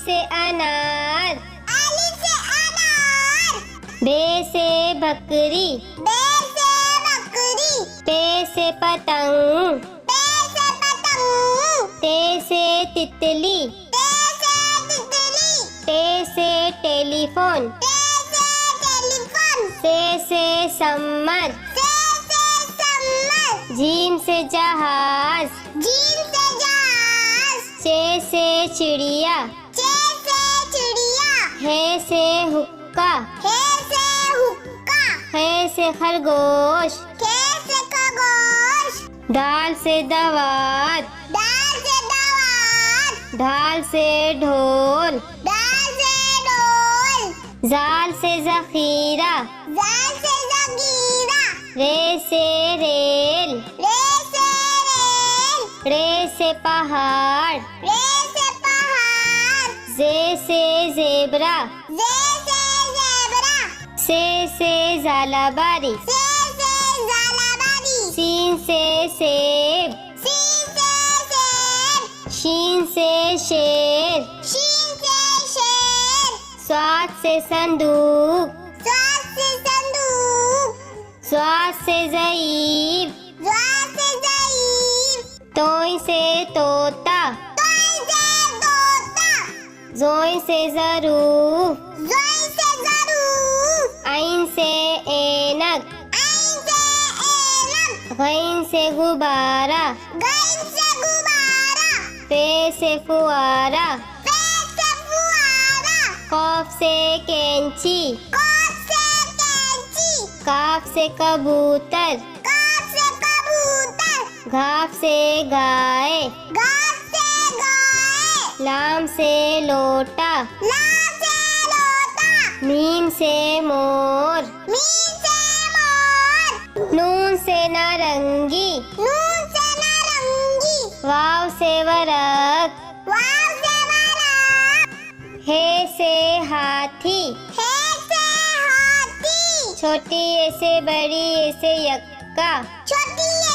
से अनार, अली से अनार। बे से बकरी, बे से बकरी। पे से पतंग, पे से पतंग। ते से तितली, ते से तितली। टे से टेलीफोन, ते से टेलीफोन। से सम्मत, से सम्मत। जीम से जहाज, जीम से जहाज। से चिड़िया, चे से चिड़िया। हे से हुक्का, हे से हुक्का। है से खरगोश, खे से खरगोश। दाल से दवात, दाल से दवात। ढाल से ढोल, दाल से ढोल। जाल से जखीरा, जाल से जगीरा। रे से रेल, रे से रेल। रे से पहाड़, रे से पहाड़। जे से जेबरा, जे से जेबरा। से जालाबारी, से जालाबारी। सीन से सेब, सीन से सेब। शीन से शेर, शीन से शेर। स्वाद से संदूक, स्वाद से संदूक। स्वाद से ज़ईफ, स्वाद से ज़ईफ। तोई से तोता, तोई से तोता। जोई से ज़रूफ, ज़ोई से ज़रूफ। आइन से ऐनक, ऐन से ऐनक। गैन से गुब्बारा, गैन से गुब्बारा। फे से फुआरा, फे से फुआरा। कौफ से कैंची, कौफ से कैंची। काफ से कबूतर, काफ से कबूतर। घाफ से गाय, घास से गाय। लाम से लोटा, लाम से लोटा। मीम से मोर, मीम से मोर। नून से नारंगी, नून से नारंगी। वाव से वरक, वाव से वरक। हे से हाथी, हे से हाथी। छोटी ए से बड़ी ए से यक्का, छोटी